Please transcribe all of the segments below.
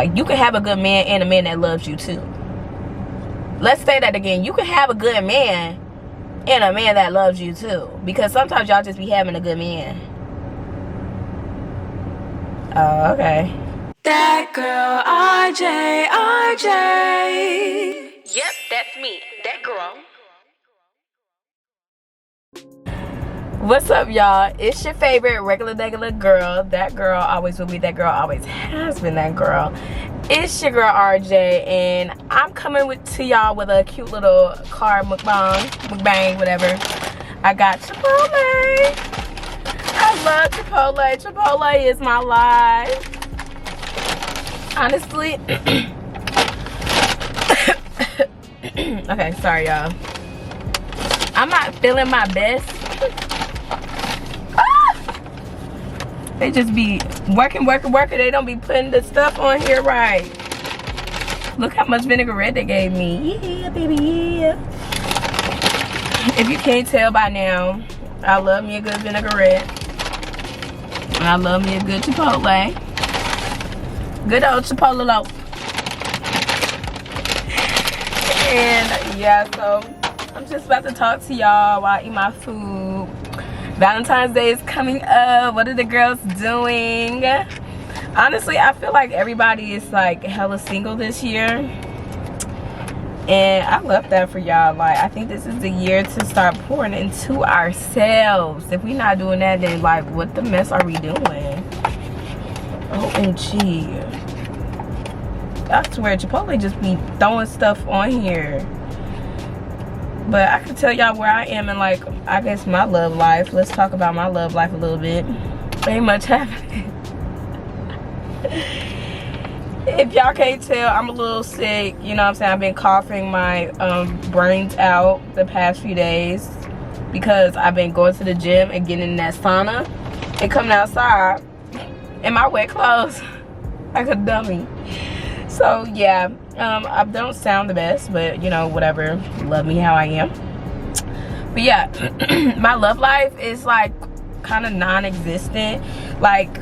Like, you can have a good man and a man that loves you too. Let's say that again. You can have a good man and a man that loves you too. Because sometimes y'all just be having a good man. Oh, okay. That girl, RJ. Yep, that's me. That girl. What's up, y'all? It's your favorite regular girl. That girl always will be that girl, always has been that girl. It's your girl RJ, and I'm coming to y'all with a cute little car mukbang, whatever. I got Chipotle. I love Chipotle. Chipotle is my life. Honestly. Okay, sorry y'all. I'm not feeling my best. They just be working. They don't be putting the stuff on here right. Look how much vinaigrette they gave me. Yeah, baby, yeah. If you can't tell by now, I love me a good vinaigrette. And I love me a good Chipotle. Good old Chipotle loaf. And yeah, so I'm just about to talk to y'all while I eat my food. Valentine's Day is coming up. What are the girls doing? Honestly, I feel like everybody is like hella single this year. And I love that for y'all. Like, I think this is the year to start pouring into ourselves. If we're not doing that, then like, what the mess are we doing? OMG. I swear, Chipotle just be throwing stuff on here. But I can tell y'all where I am in, like, I guess my love life. Let's talk about my love life a little bit. Ain't much happening. If y'all can't tell, I'm a little sick. You know what I'm saying? I've been coughing my brains out the past few days because I've been going to the gym and getting in that sauna and coming outside in my wet clothes like a dummy. So yeah, I don't sound the best, but you know, whatever. Love me how I am. But yeah, my love life is like kind of non-existent. Like,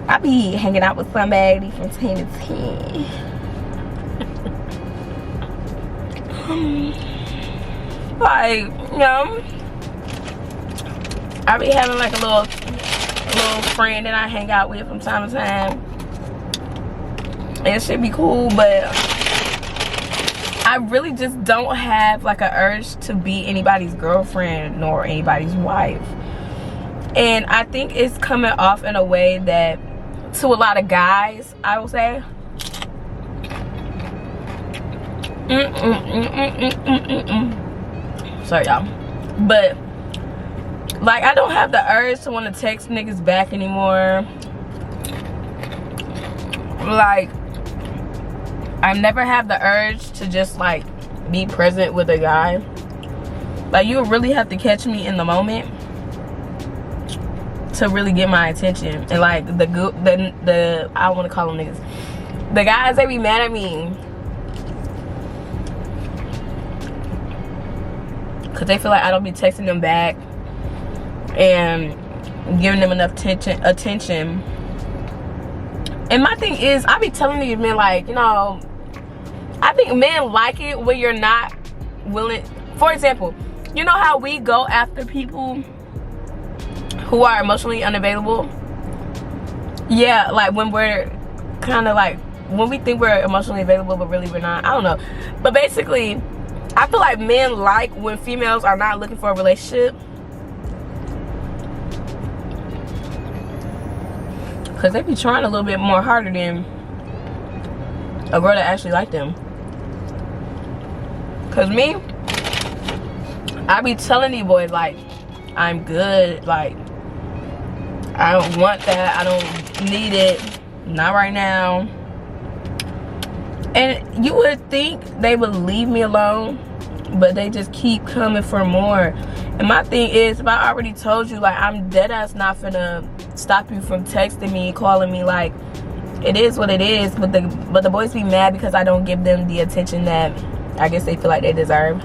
I be hanging out with somebody from 10 to 10. Like, you know, I be having like a little friend that I hang out with from time to time. It should be cool, but I really just don't have like an urge to be anybody's girlfriend nor anybody's wife. And I think it's coming off in a way that, to a lot of guys, I will say, sorry y'all, but like, I don't have the urge to want to text niggas back anymore. Like, I never have the urge to just like be present with a guy. Like, you really have to catch me in the moment to really get my attention. And like the I want to call them niggas, the guys, they be mad at me because they feel like I don't be texting them back and giving them enough attention. And my thing is, I be telling these men, like, you know, I think men like it when you're not willing. For example, you know how we go after people who are emotionally unavailable? Yeah, like when we're kind of like, when we think we're emotionally available but really we're not. I don't know. But basically, I feel like men like when females are not looking for a relationship. Because they be trying a little bit more harder than a girl that actually like them. Because me, I be telling these boys, like, I'm good. Like, I don't want that. I don't need it. Not right now. And you would think they would leave me alone, but they just keep coming for more. And my thing is, if I already told you, like, I'm dead ass not finna stop you from texting me, calling me. Like, it is what it is. But the boys be mad because I don't give them the attention that I guess they feel like they deserve.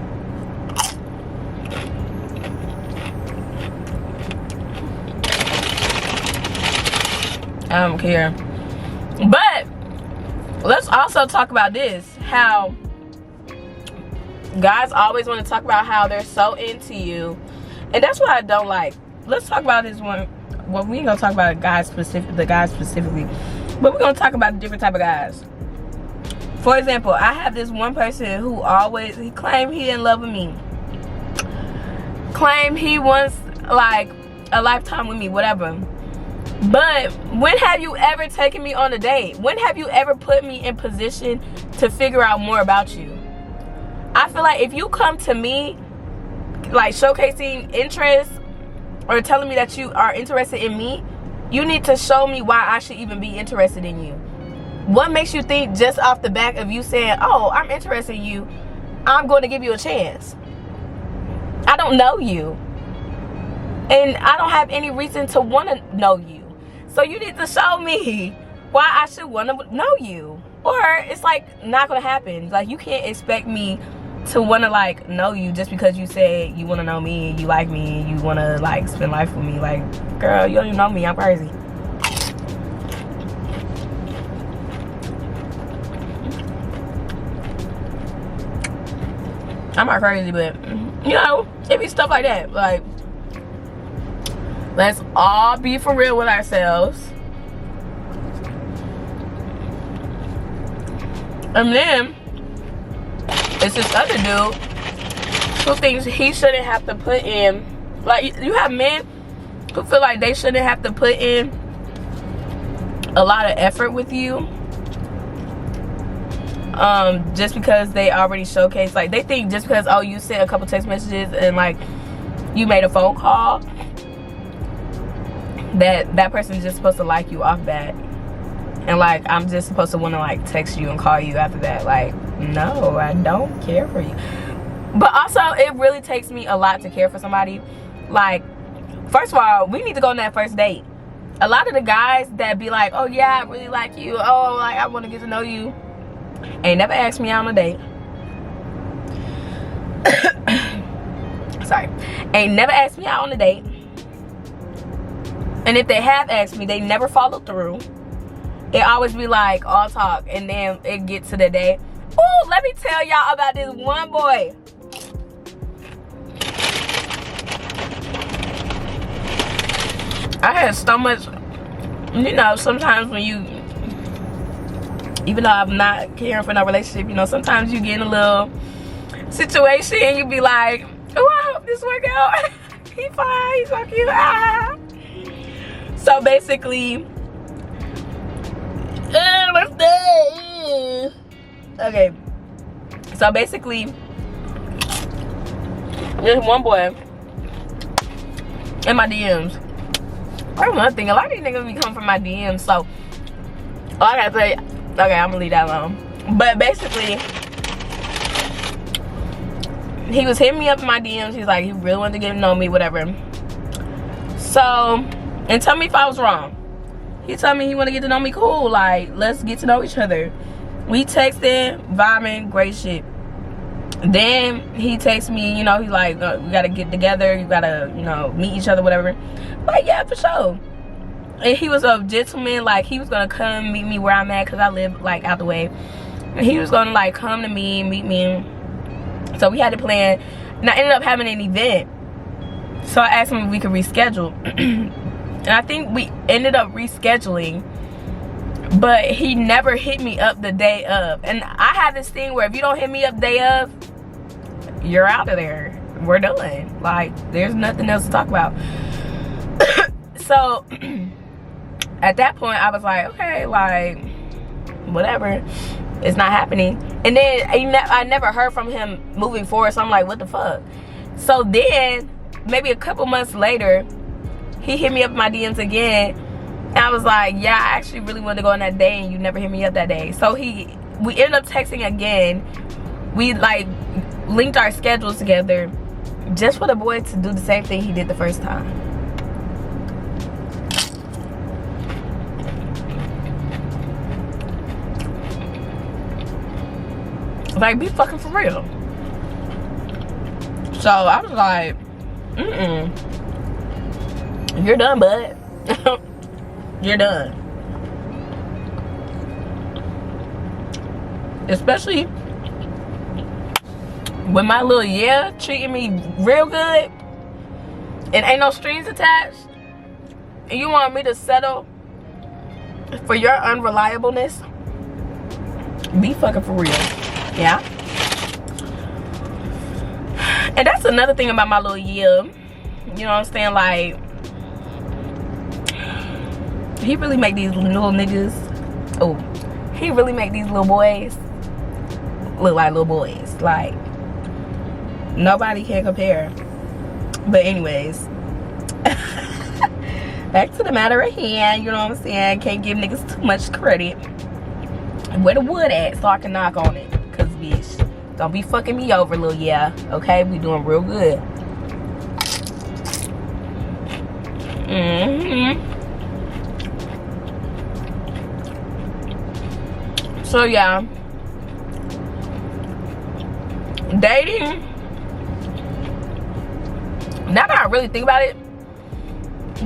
I don't care. But let's also talk about this, how guys always want to talk about how they're so into you, and that's what I don't like. Let's talk about this one. Well, we ain't gonna talk about the guys specifically, but we're gonna talk about the different type of guys. For example, I have this one person who always, he claimed he in love with me, claimed he wants like a lifetime with me, whatever. But when have you ever taken me on a date? When have you ever put me in position to figure out more about you? I feel like if you come to me like showcasing interest or telling me that you are interested in me, you need to show me why I should even be interested in you. What makes you think just off the back of you saying, oh, I'm interested in you, I'm going to give you a chance? I don't know you, and I don't have any reason to want to know you. So you need to show me why I should want to know you, or it's like not going to happen. Like, you can't expect me to want to like know you just because you said you want to know me, you like me, you want to like spend life with me. Like, girl, you don't even know me. I'm crazy. I'm not crazy, but you know, it be stuff like that. Like, let's all be for real with ourselves. And then it's this other dude who thinks he shouldn't have to put in, like, you have men who feel like they shouldn't have to put in a lot of effort with you, just because they already showcased, like, they think just because, oh, you sent a couple text messages and like you made a phone call, that person's just supposed to like you off bat, and like I'm just supposed to want to like text you and call you after that. Like, no, I don't care for you. But also, it really takes me a lot to care for somebody. Like, first of all, we need to go on that first date. A lot of the guys that be like, oh yeah, I really like you, oh, like I want to get to know you, ain't never asked me out on a date. Sorry. Ain't never asked me out on a date. And if they have asked me, they never follow through. It always be like all talk, and then it gets to the day. Oh, let me tell y'all about this one boy. I had so much, you know, sometimes when you, even though I'm not caring for no relationship, you know, sometimes you get in a little situation and you be like, oh, I hope this work out. He fine, he's so cute. Ah. So basically, okay, so basically, there's one boy in my DMs. That's one thing, a lot of these niggas be coming from my DMs, so all I gotta say, okay, I'm gonna leave that alone. But basically, he was hitting me up in my DMs. He's like, he really wanted to get to know me, whatever. So, and tell me if I was wrong. He told me he want to get to know me, cool, like, let's get to know each other. We texting, vibing, great shit. Then he texts me, you know, he's like, we gotta get together, you gotta, you know, meet each other, whatever. But yeah, for sure. And he was a gentleman, like, he was gonna come meet me where I'm at, because I live like out the way. And he was gonna like come to me, meet me. So we had a plan, and I ended up having an event. So I asked him if we could reschedule. And I think we ended up rescheduling, but he never hit me up the day of. And I have this thing where if you don't hit me up the day of, you're out of there. We're done. Like, there's nothing else to talk about. So at that point, I was like, okay, like, whatever. It's not happening. And then I never heard from him moving forward. So I'm like, what the fuck? So then maybe a couple months later, he hit me up in my DMs again. And I was like, yeah, I actually really wanted to go on that day, and you never hit me up that day. So we ended up texting again. We like linked our schedules together just for the boy to do the same thing he did the first time. Like, be fucking for real. So I was like, you're done, bud. You're done. especially when my little yeah treating me real good and ain't no strings attached, and you want me to settle for your unreliableness, be fucking for real. Yeah. And that's another thing about my little yeah. You know what I'm saying? Like, he really make these little niggas, oh, he really make these little boys look like little boys. Like, nobody can compare. But anyways, back to the matter at hand. You know what I'm saying? Can't give niggas too much credit. Where the wood at so I can knock on it? Cause bitch, don't be fucking me over, little yeah. Okay, we doing real good. So yeah, dating, now that I really think about it,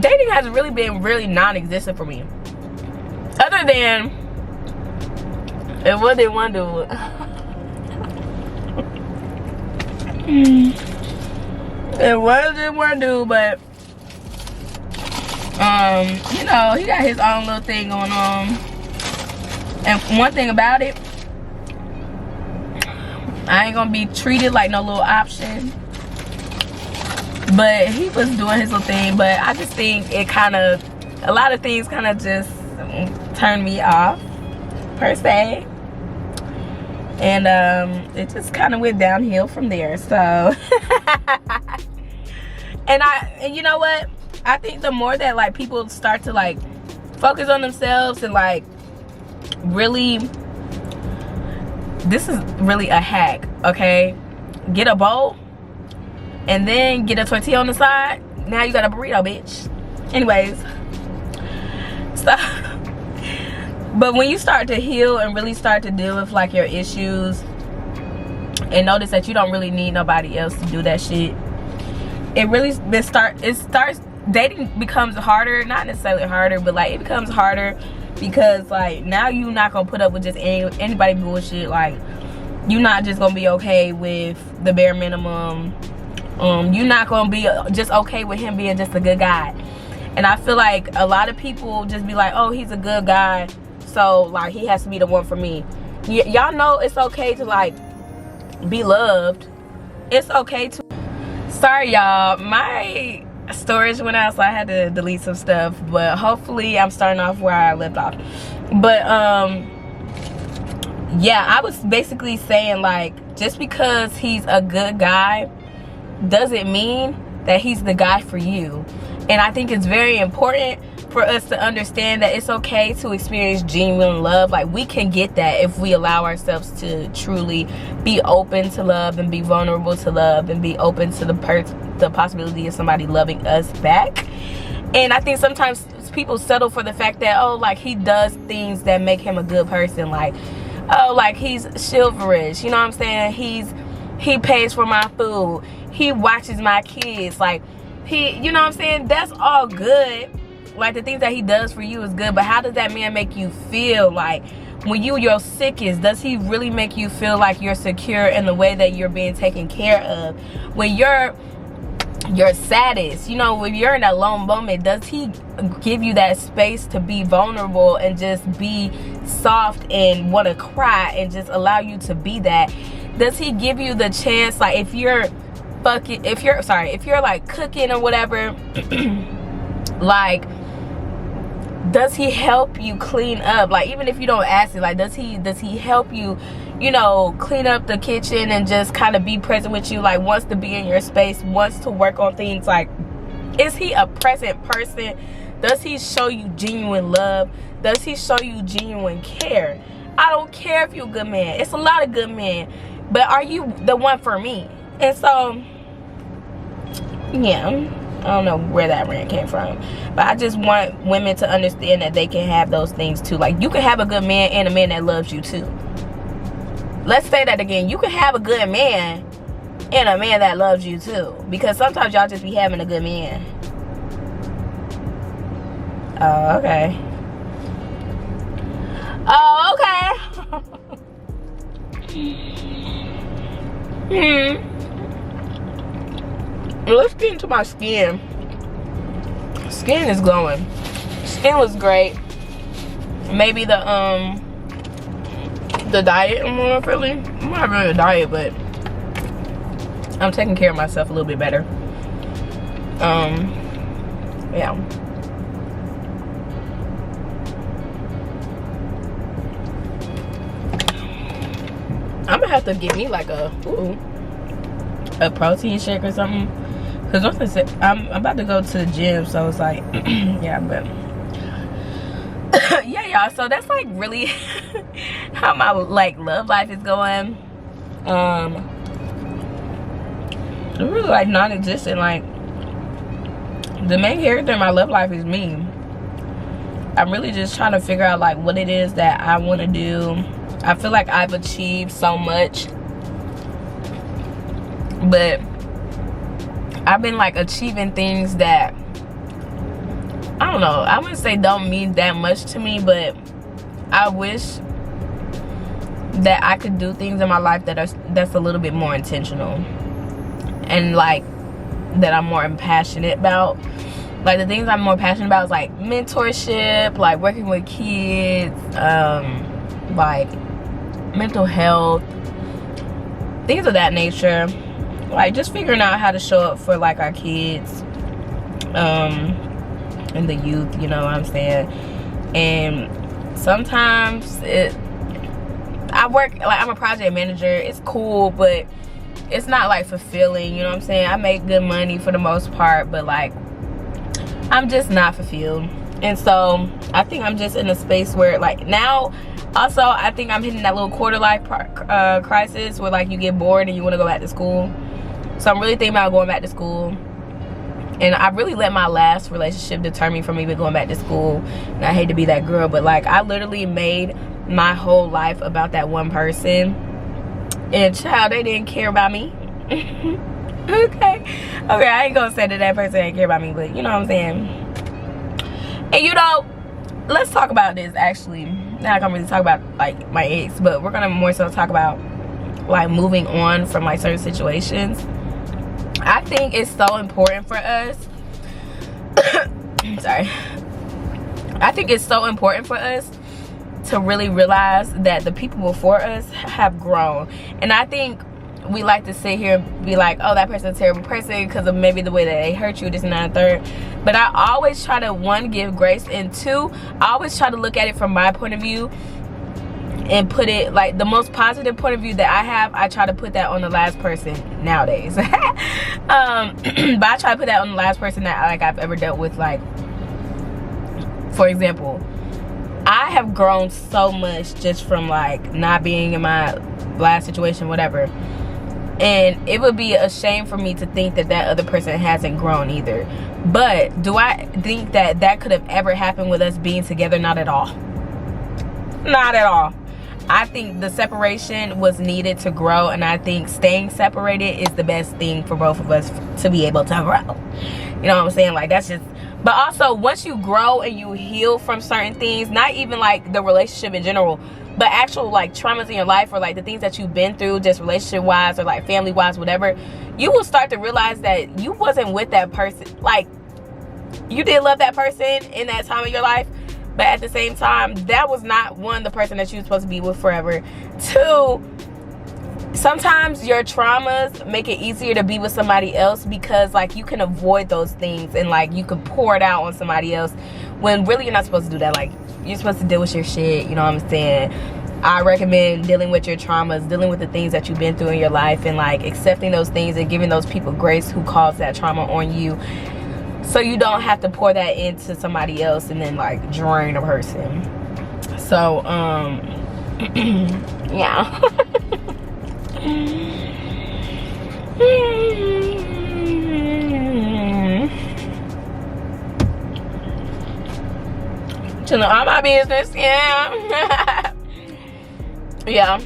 dating has really been really non-existent for me. Other than it wasn't one dude. It wasn't one dude, but you know, he got his own little thing going on. And one thing about it, I ain't gonna be treated like no little option. But he was doing his little thing. But I just think it kind of, a lot of things kind of just turned me off, per se. And it just kind of went downhill from there. So and you know what, I think the more that like people start to like focus on themselves and like really, this is really a hack, okay? Get a bowl and then get a tortilla on the side. Now you got a burrito, bitch. Anyways, so but when you start to heal and really start to deal with like your issues and notice that you don't really need nobody else to do that shit, it really starts dating becomes harder. Not necessarily harder, but like it becomes harder because like now you not gonna put up with just anybody bullshit. Like, you're not just gonna be okay with the bare minimum. You're not gonna be just okay with him being just a good guy. And I feel like a lot of people just be like, oh, he's a good guy, so like he has to be the one for me. Y'all know it's okay to like be loved. It's okay to, sorry y'all, my storage went out, so I had to delete some stuff, but hopefully I'm starting off where I left off. But yeah, I was basically saying like, just because he's a good guy doesn't mean that he's the guy for you. And I think it's very important for us to understand that it's okay to experience genuine love. Like, we can get that if we allow ourselves to truly be open to love and be vulnerable to love and be open to the possibility of somebody loving us back. And I think sometimes people settle for the fact that, oh, like he does things that make him a good person. Like, oh, like he's chivalrous, you know what I'm saying? He pays for my food, he watches my kids, like he, you know what I'm saying? That's all good. Like, the things that he does for you is good, but how does that man make you feel? Like, when you're sickest, does he really make you feel like you're secure in the way that you're being taken care of? When you're saddest, you know, when you're in that lone moment, does he give you that space to be vulnerable and just be soft and want to cry and just allow you to be that? Does he give you the chance, like if you're like cooking or whatever, like, does he help you clean up? Like, even if you don't ask it, like, does he help you, you know, clean up the kitchen and just kind of be present with you? Like, wants to be in your space, wants to work on things. Like, is he a present person? Does he show you genuine love? Does he show you genuine care? I don't care if you're a good man. It's a lot of good men, but are you the one for me? And so, yeah, I don't know where that rant came from, but I just want women to understand that they can have those things too. Like, you can have a good man and a man that loves you too. Let's say that again. You can have a good man and a man that loves you too, because sometimes y'all just be having a good man. Oh, okay. Oh, okay. Let's get into my skin. Skin is glowing. Skin looks great. Maybe the diet I'm on, really. I'm not really a diet, but I'm taking care of myself a little bit better. Yeah. I'm gonna have to get me like a protein shake or something. Cause once I said I'm about to go to the gym, so it's like, yeah, but yeah, y'all. So that's like really how my like love life is going. It's really like non-existent. Like the main character in my love life is me. I'm really just trying to figure out like what it is that I want to do. I feel like I've achieved so much, but I've been like achieving things that I don't know, I wouldn't say don't mean that much to me, but I wish that I could do things in my life that's a little bit more intentional and like that I'm more passionate about. Like the things I'm more passionate about is like mentorship, like working with kids, like mental health, things of that nature. Like just figuring out how to show up for like our kids and the youth, you know what I'm saying. And sometimes I work like I'm a project manager. It's cool, but it's not like fulfilling, you know what I'm saying. I make good money for the most part, but like I'm just not fulfilled. And so I think I'm just in a space where like now also I think I'm hitting that little quarter life crisis where like you get bored and you want to go back to school. So I'm really thinking about going back to school. And I really let my last relationship deter me from even going back to school. And I hate to be that girl, but like I literally made my whole life about that one person. And child, they didn't care about me. Okay, I ain't gonna say that person didn't care about me, but you know what I'm saying. And you know, let's talk about this actually. Not gonna really talk about like my ex, but we're gonna more so talk about like moving on from like certain situations. I think it's so important for us. Sorry. I think it's so important for us to really realize that the people before us have grown. And I think we like to sit here and be like, oh, that person's a terrible person because of maybe the way that they hurt you, this and that and third. But I always try to, one, give grace, and two, I always try to look at it from my point of view and put it like the most positive point of view that I have. I try to put that on the last person nowadays. But I try to put that on the last person that like I've ever dealt with. Like, for example, I have grown so much just from like not being in my last situation, whatever. And it would be a shame for me to think that that other person hasn't grown either. But do I think that that could have ever happened with us being together? Not at all. Not at all. I think the separation was needed to grow, and I think staying separated is the best thing for both of us to be able to grow. You know what I'm saying? Like, that's just... But also, once you grow and you heal from certain things, not even like the relationship in general, but actual like traumas in your life, or like the things that you've been through, just relationship wise or like family wise, whatever, you will start to realize that you wasn't with that person. Like, you did love that person in that time of your life, but at the same time, that was not, one, the person that you were supposed to be with forever. Two, sometimes your traumas make it easier to be with somebody else because like you can avoid those things and like you can pour it out on somebody else when really you're not supposed to do that. Like, you're supposed to deal with your shit, you know what I'm saying? I recommend dealing with your traumas, dealing with the things that you've been through in your life, and like accepting those things and giving those people grace who caused that trauma on you, so you don't have to pour that into somebody else and then like drain a person. So yeah. To know all my business. Yeah. Yeah.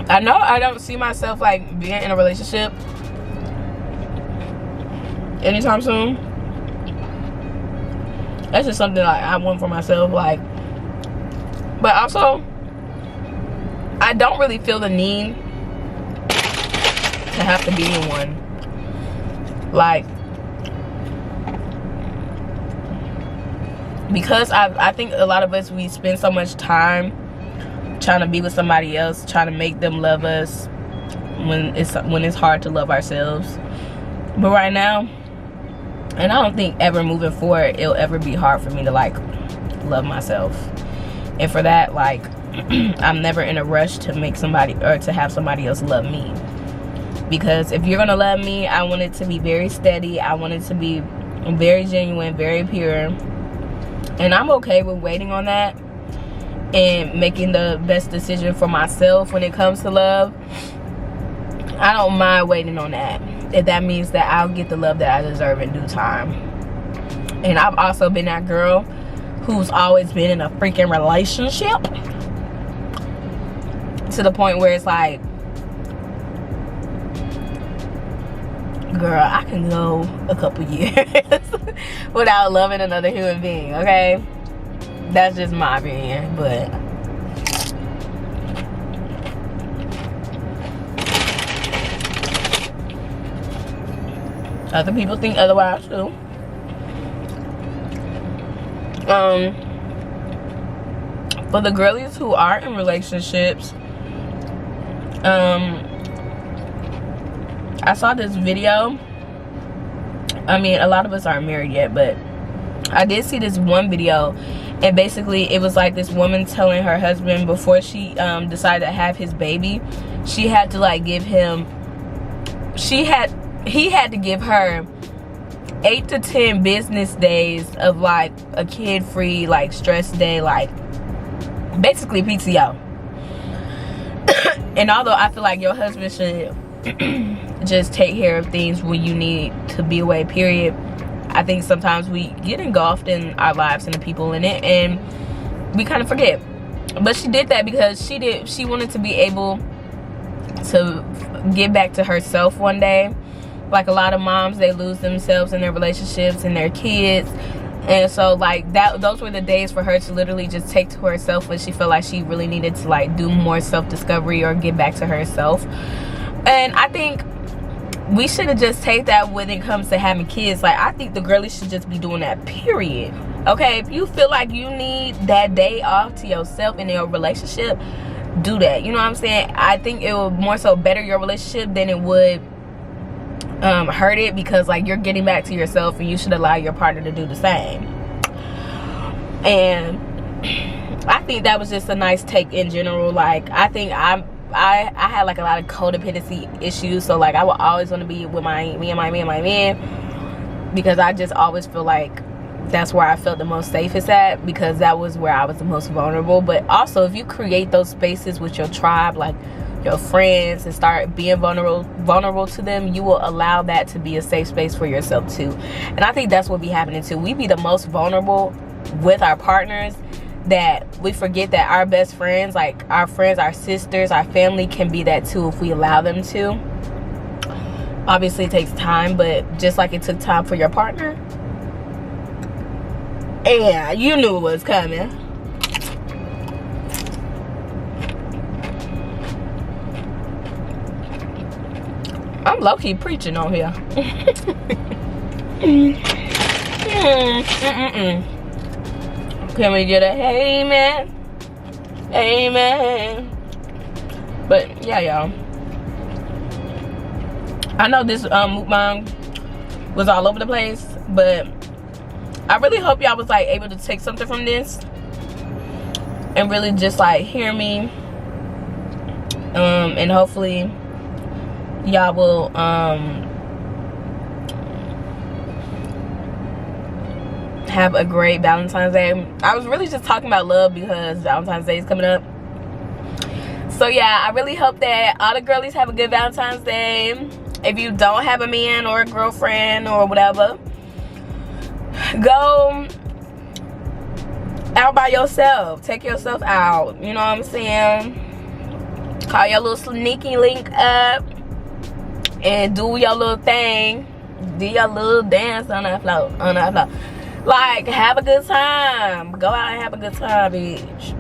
I know I don't see myself like being in a relationship anytime soon. That's just something like I want for myself. Like, but also I don't really feel the need to have to be in one. Like, because I think a lot of us, we spend so much time trying to be with somebody else, trying to make them love us when it's hard to love ourselves. But right now, and I don't think ever moving forward it'll ever be hard for me to like love myself. And for that, like, I'm never in a rush to make somebody or to have somebody else love me. Because if you're gonna love me, I want it to be very steady. I want it to be very genuine, very pure. And I'm okay with waiting on that and making the best decision for myself when it comes to love. I don't mind waiting on that, if that means that I'll get the love that I deserve in due time. And I've also been that girl who's always been in a freaking relationship to the point where it's like, girl, I can go a couple years without loving another human being, okay? That's just my opinion, but other people think otherwise too. For the girlies who are in relationships, I saw this video. I mean, a lot of us aren't married yet, but I did see this one video, and basically it was like this woman telling her husband before she decided to have his baby, she had to like give him, he had to give her 8 to 10 business days of like a kid-free, like, stress day, like basically PTO. And although I feel like your husband should just take care of things when you need to be away, period, I think sometimes we get engulfed in our lives and the people in it, and we kind of forget. But she did that because she wanted to be able to get back to herself one day. Like a lot of moms, they lose themselves in their relationships and their kids, and so like those were the days for her to literally just take to herself when she felt like she really needed to like do more self-discovery or get back to herself. And I think we should have just take that when it comes to having kids. Like, I think the girlies should just be doing that, period. Okay, if you feel like you need that day off to yourself in your relationship, do that. You know what I'm saying? I think it will more so better your relationship than it would hurt it, because like you're getting back to yourself, and you should allow your partner to do the same. And I think that was just a nice take in general. Like, I think I had like a lot of codependency issues, so like I would always want to be with my man, because I just always feel like that's where I felt the most safest at, because that was where I was the most vulnerable. But also, if you create those spaces with your tribe, like your friends, and start being vulnerable to them, you will allow that to be a safe space for yourself too. And I think that's what be happening too. We be the most vulnerable with our partners, that we forget that our best friends, like our friends, our sisters, our family, can be that too if we allow them to. Obviously it takes time, but just like it took time for your partner, yeah, you knew it was coming. I'm low-key preaching on here. Can we get a amen? Amen. But yeah, y'all, I know this mukbang was all over the place, but I really hope y'all was like able to take something from this and really just like hear me, and hopefully y'all will have a great Valentine's Day. I was really just talking about love because Valentine's Day is coming up. So yeah, I really hope that all the girlies have a good Valentine's Day. If you don't have a man or a girlfriend or whatever, go out by yourself. Take yourself out. You know what I'm saying? Call your little sneaky link up and do your little thing. Do your little dance on that floor. Like, have a good time. Go out and have a good time, bitch.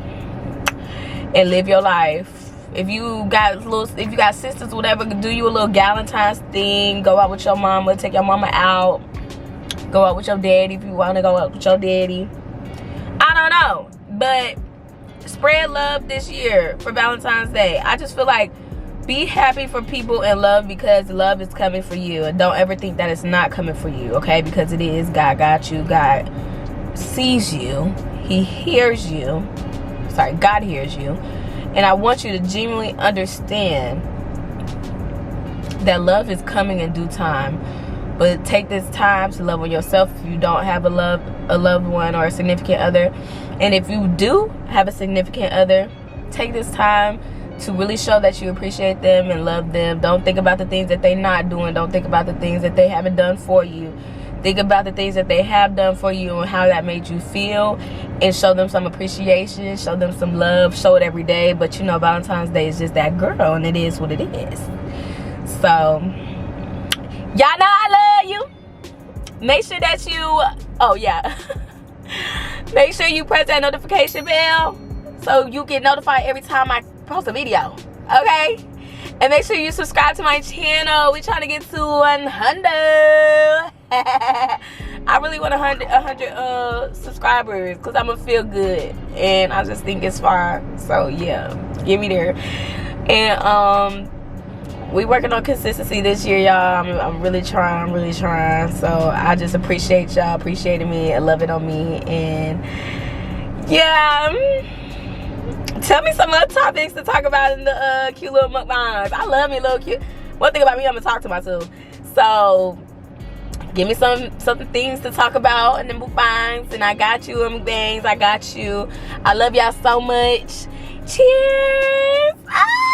And live your life. If you got sisters, whatever, do you a little Valentines thing. Go out with your mama, take your mama out. Go out with your daddy if you want to go out with your daddy. I don't know, but spread love this year for Valentine's Day. I just feel like be happy for people and love, because love is coming for you. And don't ever think that it's not coming for you, okay? Because it is. God got you. God sees you. He hears you. Sorry, God hears you. And I want you to genuinely understand that love is coming in due time. But take this time to love on yourself if you don't have a loved one or a significant other. And if you do have a significant other, take this time to really show that you appreciate them and love them. Don't think about the things that they're not doing. Don't think about the things that they haven't done for you. Think about the things that they have done for you and how that made you feel, and show them some appreciation, show them some love, show it every day. But you know, Valentine's Day is just that girl, and it is what it is. So y'all know I love you. Make sure that you, oh yeah, make sure you press that notification bell so you get notified every time I post a video, okay? And make sure you subscribe to my channel. We're trying to get to 100. I really want 100 subscribers, because I'm gonna feel good, and I just think it's far. So yeah, get me there. And we working on consistency this year, y'all. I'm really trying, so I just appreciate y'all appreciating me and loving on me. And yeah, tell me some other topics to talk about in the cute little mukbangs. I love me a little cute. One thing about me, I'm gonna talk to myself. So give me some things to talk about in the mukbangs, and I got you in mukbangs. I got you. I love y'all so much. Cheers. Ah!